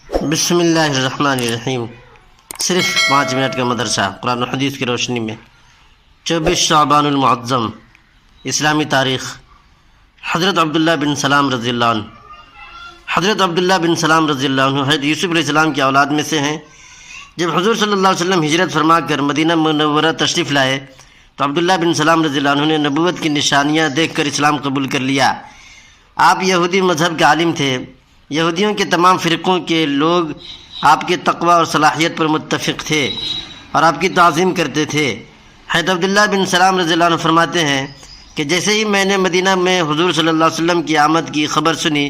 بسم اللہ الرحمن الرحیم۔ صرف 5 منٹ کا مدرسہ قرآن و حدیث کی روشنی میں 24 شعبان المعظم اسلامی تاریخ۔ حضرت عبداللہ بن سلام رضی اللہ عنہ۔ حضرت عبداللہ بن سلام رضی اللہ عنہ حضرت یوسف علیہ السلام کی اولاد میں سے ہیں۔ جب حضور صلی اللہ علیہ وسلم ہجرت فرما کر مدینہ منورہ تشریف لائے تو عبداللہ بن سلام رضی اللہ عنہ نے نبوت کی نشانیاں دیکھ کر اسلام قبول کر لیا۔ آپ یہودی مذہب کے عالم تھے۔ یہودیوں کے تمام فرقوں کے لوگ آپ کے تقوی اور صلاحیت پر متفق تھے اور آپ کی تعظیم کرتے تھے۔ حضرت عبداللہ بن سلام رضی اللہ عنہ فرماتے ہیں کہ جیسے ہی میں نے مدینہ میں حضور صلی اللہ علیہ وسلم کی آمد کی خبر سنی،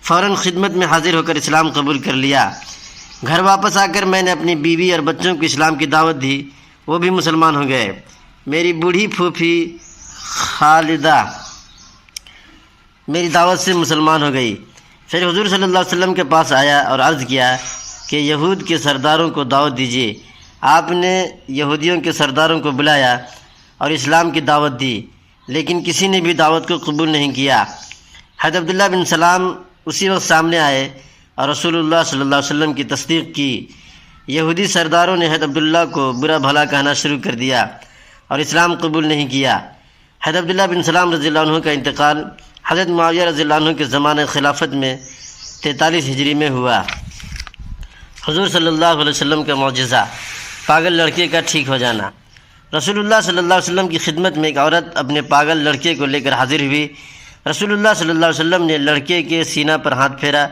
فوراً خدمت میں حاضر ہو کر اسلام قبول کر لیا۔ گھر واپس آ کر میں نے اپنی بیوی اور بچوں کو اسلام کی دعوت دی، وہ بھی مسلمان ہو گئے۔ میری بوڑھی پھوپھی خالدہ میری دعوت سے مسلمان ہو گئی۔ پھر حضور صلی اللہ علیہ وسلم کے پاس آیا اور عرض کیا کہ یہود کے سرداروں کو دعوت دیجیے۔ آپ نے یہودیوں کے سرداروں کو بلایا اور اسلام کی دعوت دی، لیکن کسی نے بھی دعوت کو قبول نہیں کیا۔ حضرت عبداللہ بن سلام اسی وقت سامنے آئے اور رسول اللہ صلی اللہ علیہ وسلم کی تصدیق کی۔ یہودی سرداروں نے حضرت عبداللہ کو برا بھلا کہنا شروع کر دیا اور اسلام قبول نہیں کیا۔ حضرت عبداللہ بن سلام رضی اللہ عنہ کا انتقال حضرت معاویہ رضی اللہ عنہ کے زمانہ خلافت میں 43 ہجری میں ہوا۔ حضور صلی اللہ علیہ وسلم کا معجزہ، پاگل لڑکے کا ٹھیک ہو جانا۔ رسول اللہ صلی اللہ علیہ وسلم کی خدمت میں ایک عورت اپنے پاگل لڑکے کو لے کر حاضر ہوئی۔ رسول اللہ صلی اللہ علیہ وسلم نے لڑکے کے سینہ پر ہاتھ پھیرا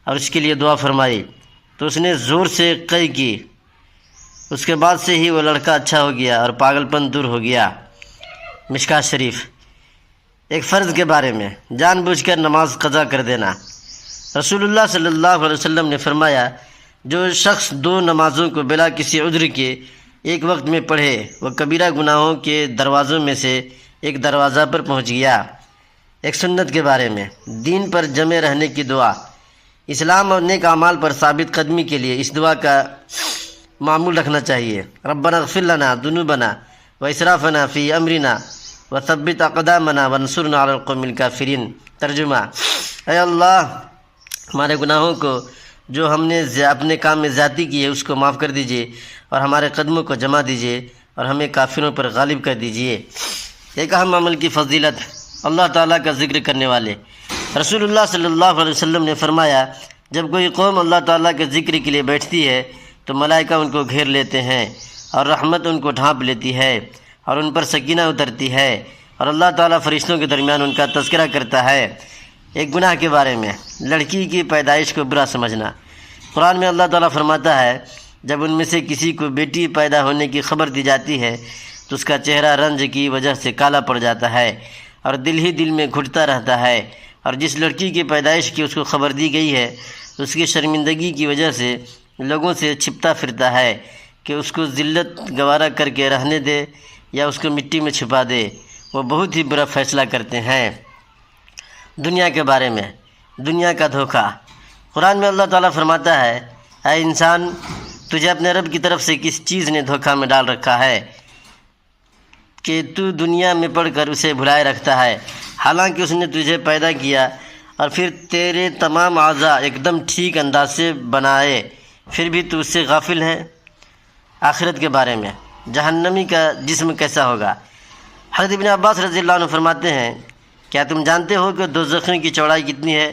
اور اس کے لیے دعا فرمائی تو اس نے زور سے قے کی۔ اس کے بعد سے ہی وہ لڑکا اچھا ہو گیا اور پاگل پن دور ہو گیا۔ مشکات شریف۔ ایک فرض کے بارے میں جان بوجھ کر نماز قضا کر دینا۔ رسول اللہ صلی اللہ علیہ وسلم نے فرمایا جو شخص 2 نمازوں کو بلا کسی عذر کے ایک وقت میں پڑھے وہ کبیرہ گناہوں کے دروازوں میں سے ایک دروازہ پر پہنچ گیا۔ ایک سنت کے بارے میں دین پر جمے رہنے کی دعا۔ اسلام اور نیک اعمال پر ثابت قدمی کے لیے اس دعا کا معمول رکھنا چاہیے۔ ربنا اغفر لنا ذنوبنا واسرافنا فی امرنا وثبت اقدامنا وانصرنا علی القوم الکافرین۔ ترجمہ: اے اللہ، ہمارے گناہوں کو جو ہم نے اپنے کام میں زیادتی کی ہے اس کو معاف کر دیجیے اور ہمارے قدموں کو جما دیجیے اور ہمیں کافروں پر غالب کر دیجیے۔ ایک اہم عمل کی فضیلت، اللہ تعالیٰ کا ذکر کرنے والے۔ رسول اللہ صلی اللہ علیہ وسلم نے فرمایا جب کوئی قوم اللہ تعالیٰ کے ذکر کے لیے بیٹھتی ہے تو ملائکہ ان کو گھیر لیتے ہیں اور رحمت ان کو ڈھانپ لیتی ہے اور ان پر سکینہ اترتی ہے اور اللہ تعالیٰ فرشتوں کے درمیان ان کا تذکرہ کرتا ہے۔ ایک گناہ کے بارے میں لڑکی کی پیدائش کو برا سمجھنا۔ قرآن میں اللہ تعالیٰ فرماتا ہے جب ان میں سے کسی کو بیٹی پیدا ہونے کی خبر دی جاتی ہے تو اس کا چہرہ رنج کی وجہ سے کالا پڑ جاتا ہے اور دل ہی دل میں گھٹتا رہتا ہے، اور جس لڑکی کی پیدائش کی اس کو خبر دی گئی ہے اس کی شرمندگی کی وجہ سے لوگوں سے چھپتا پھرتا ہے کہ اس کو ذلت گوارا کر کے رہنے دے یا اس کو مٹی میں چھپا دے۔ وہ بہت ہی برا فیصلہ کرتے ہیں۔ دنیا کے بارے میں دنیا کا دھوکہ۔ قرآن میں اللہ تعالیٰ فرماتا ہے اے انسان، تجھے اپنے رب کی طرف سے کس چیز نے دھوکہ میں ڈال رکھا ہے کہ تو دنیا میں پڑھ کر اسے بھلائے رکھتا ہے، حالانکہ اس نے تجھے پیدا کیا اور پھر تیرے تمام اعضاء ایک دم ٹھیک انداز سے بنائے، پھر بھی تو اس سے غافل ہے۔ آخرت کے بارے میں جہنمی کا جسم کیسا ہوگا۔ حضرت ابن عباس رضی اللہ عنہ فرماتے ہیں کیا تم جانتے ہو کہ دوزخوں کی چوڑائی کتنی ہے؟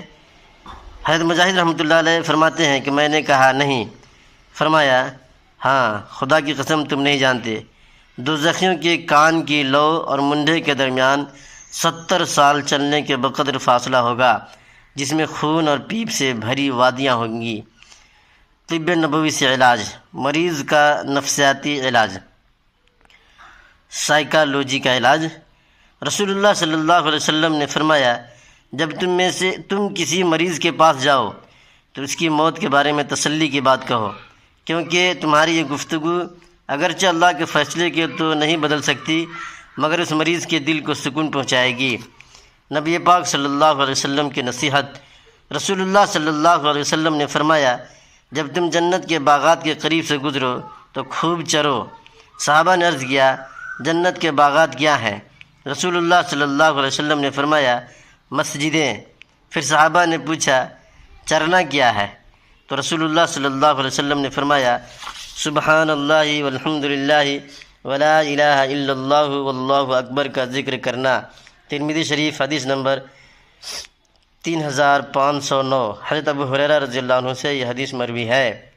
حضرت مجاہد رحمۃ اللہ علیہ فرماتے ہیں کہ میں نے کہا نہیں۔ فرمایا ہاں، خدا کی قسم تم نہیں جانتے، دوزخیوں کے کان کی لو اور منڈے کے درمیان 70 سال چلنے کے بقدر فاصلہ ہوگا جس میں خون اور پیپ سے بھری وادیاں ہوں گی۔ طب نبوی سے علاج، مریض کا نفسیاتی علاج، سائیکالوجی کا علاج۔ رسول اللہ صلی اللہ علیہ وسلم نے فرمایا جب تم میں سے تم کسی مریض کے پاس جاؤ تو اس کی موت کے بارے میں تسلی کی بات کہو، کیونکہ تمہاری یہ گفتگو اگرچہ اللہ کے فیصلے کے تو نہیں بدل سکتی مگر اس مریض کے دل کو سکون پہنچائے گی۔ نبی پاک صلی اللہ علیہ وسلم کی نصیحت۔ رسول اللہ صلی اللہ علیہ وسلم نے فرمایا جب تم جنت کے باغات کے قریب سے گزرو تو خوب چرو۔ صحابہ نے عرض کیا جنت کے باغات کیا ہیں؟ رسول اللہ صلی اللہ علیہ وسلم نے فرمایا مسجدیں۔ پھر صحابہ نے پوچھا چرنا کیا ہے؟ تو رسول اللہ صلی اللہ علیہ وسلم نے فرمایا سبحان اللہ والحمد للہ ولا الہ الا اللہ واللہ اکبر کا ذکر کرنا۔ ترمذی شریف حدیث نمبر 3509۔ حضرت ابو ہریرہ رضی اللہ عنہ سے یہ حدیث مروی ہے۔